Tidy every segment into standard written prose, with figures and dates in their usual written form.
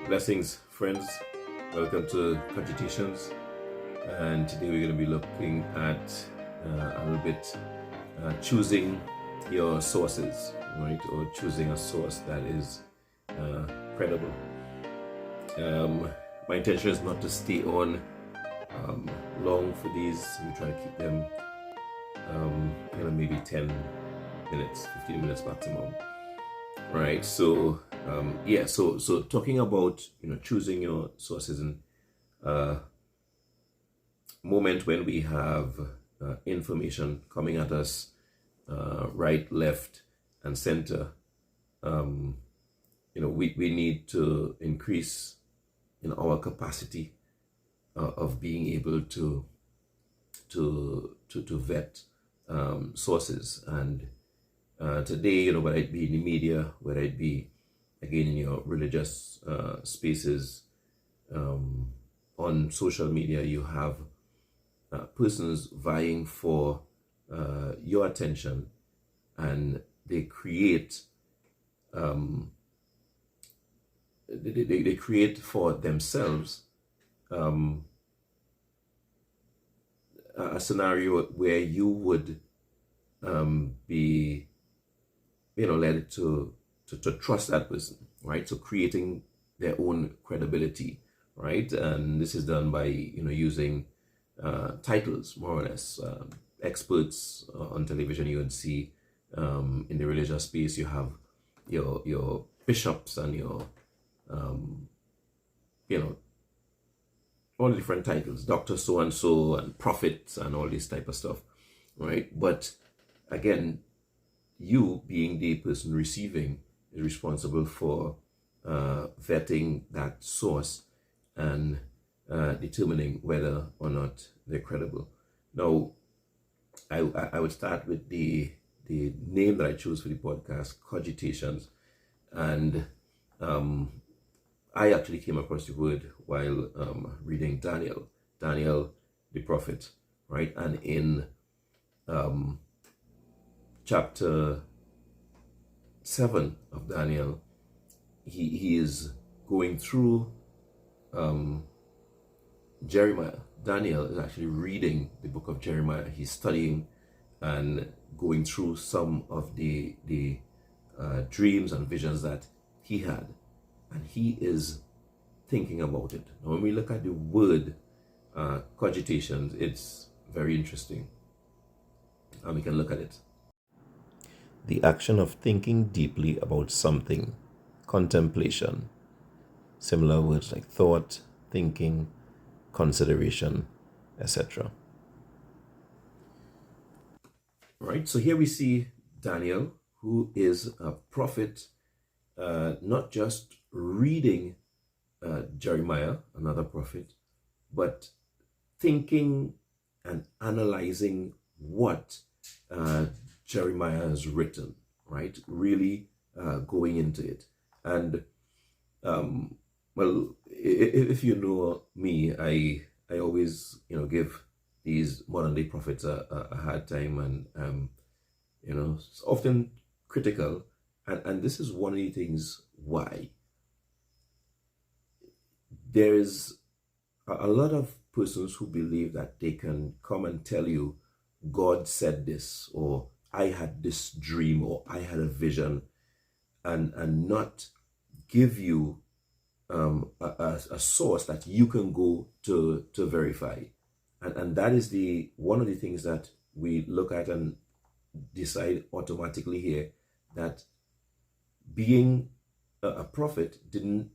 Blessings, friends. Welcome to Cogitations. And today we're going to be looking at a little bit choosing your sources, right? Or choosing a source that is credible. My intention is not to stay on long for these. We try to keep them maybe 10 minutes, 15 minutes maximum. Right. So so talking about choosing your sources in moment when we have information coming at us right, left, and center. We need to increase our capacity of being able to vet sources. And today, whether it be in the media, whether it be again in your religious spaces, on social media, you have persons vying for your attention, and they create they create for themselves a scenario where you would be led to trust that person, right? So creating their own credibility, right? And this is done by using titles, more or less. Experts on television, you would see in the religious space, you have your bishops and your all different titles, Doctor so and so, and prophets, and all this type of stuff, right? But again, you being the person receiving is responsible for vetting that source and determining whether or not they're credible. Now, I would start with the name that I chose for the podcast, Cogitations. And I actually came across the word while reading Daniel the prophet, right? And in chapter 7 of Daniel, he is going through Jeremiah. Daniel is actually reading the book of Jeremiah. He's studying and going through some of the dreams and visions that he had, and he is thinking about it. Now, when we look at the word cogitations, it's very interesting, and we can look at it. The action of thinking deeply about something, contemplation. Similar words like thought, thinking, consideration, etc. Right, so here we see Daniel, who is a prophet, not just reading Jeremiah, another prophet, but thinking and analyzing what Jeremiah has written, right? Really going into it. And well, if you know me, I always give these modern day prophets a hard time, and it's often critical, and this is one of the things why. There is a lot of persons who believe that they can come and tell you, God said this, or I had this dream, or I had a vision, and not give you a source that you can go to verify. And that is one of the things that we look at and decide automatically here, that being a prophet didn't,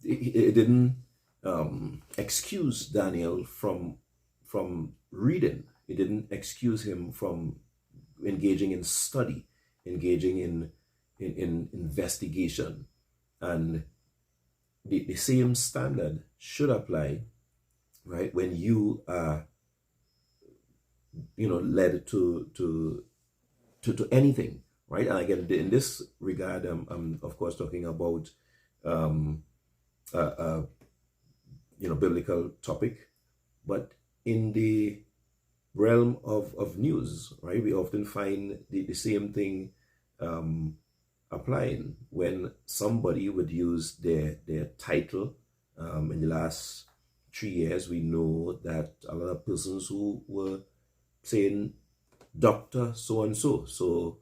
it didn't excuse Daniel from reading. It didn't excuse him from engaging in study, engaging in investigation. And the same standard should apply, right, when you are led to anything, right? And again, in this regard, I'm of course talking about biblical topic, but in the realm of news, right, we often find the same thing applying when somebody would use their title. In the last 3 years, we know that a lot of persons who were saying Dr. So and so. So,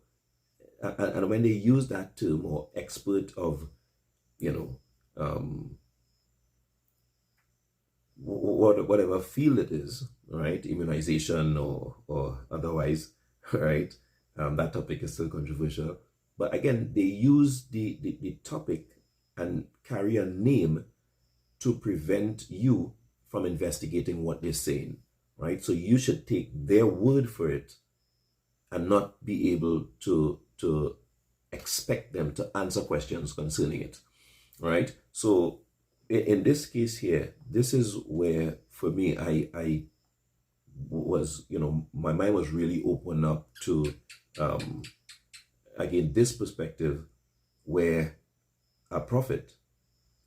and when they use that term, or expert of, whatever field it is, right? Immunization or otherwise, right? That topic is still controversial. But again, they use the topic and carry a name to prevent you from investigating what they're saying, right? So you should take their word for it and not be able to expect them to answer questions concerning it, right? So in this case here, this is where, for me, I was, my mind was really open up to, again, this perspective where a prophet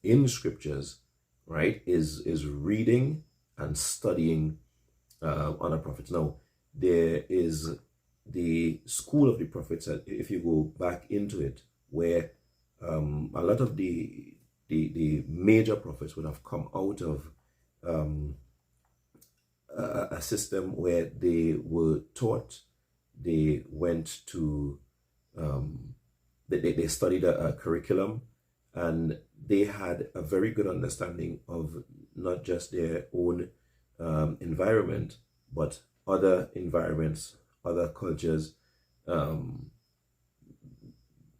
in scriptures, right, is reading and studying other prophets. Now, there is the school of the prophets, if you go back into it, where a lot of the major prophets would have come out of a system where they were taught, they went to, they studied a curriculum, and they had a very good understanding of not just their own environment, but other environments, other cultures,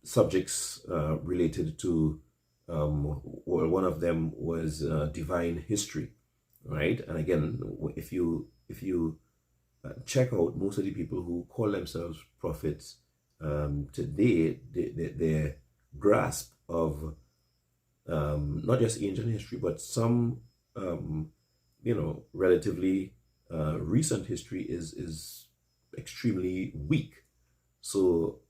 subjects related to, well, one of them was divine history, right? And again, if you check out most of the people who call themselves prophets today, their grasp of not just ancient history, but some relatively recent history is extremely weak. So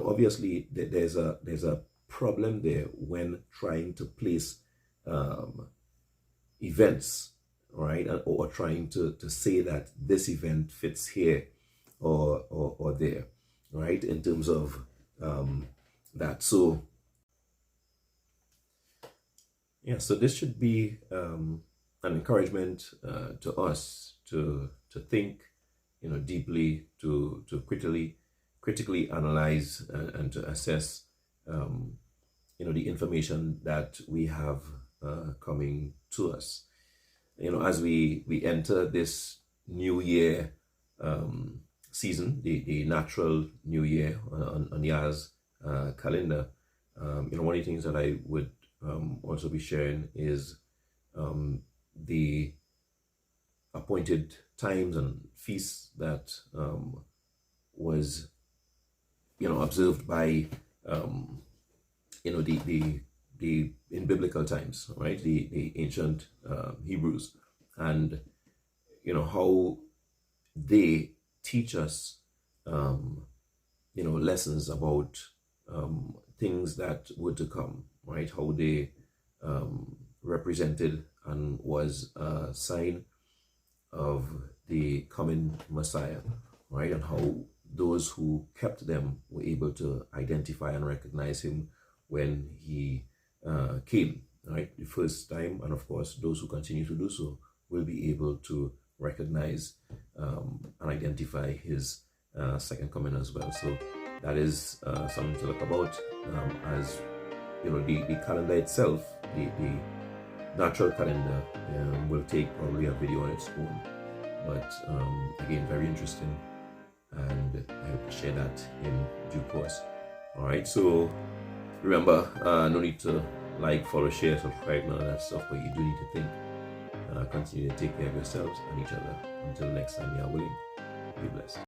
obviously there's a problem there when trying to place events, right, or trying to say that this event fits here or there, right, in terms of that. So yeah, so this should be an encouragement to us to think, deeply, to critically analyze and to assess, the information that we have coming to us. As we enter this new year season, the natural new year on Yah's calendar, one of the things that I would also be sharing is the appointed times and feasts that was observed by the in biblical times, right, the ancient Hebrews, and how they teach us lessons about things that were to come, right, how they represented and was a sign of the coming Messiah, right, and how those who kept them were able to identify and recognize him when he came, right, the first time. And of course, those who continue to do so will be able to recognize and identify his second coming as well. So that is something to look about, as the calendar itself, the natural calendar will take probably a video on its own, but again, very interesting, and I hope to share that in due course. All right, so remember, no need to like, follow, share, subscribe, none of that stuff, but you do need to think. Continue to take care of yourselves and each other. Until next time, you are willing. Be blessed.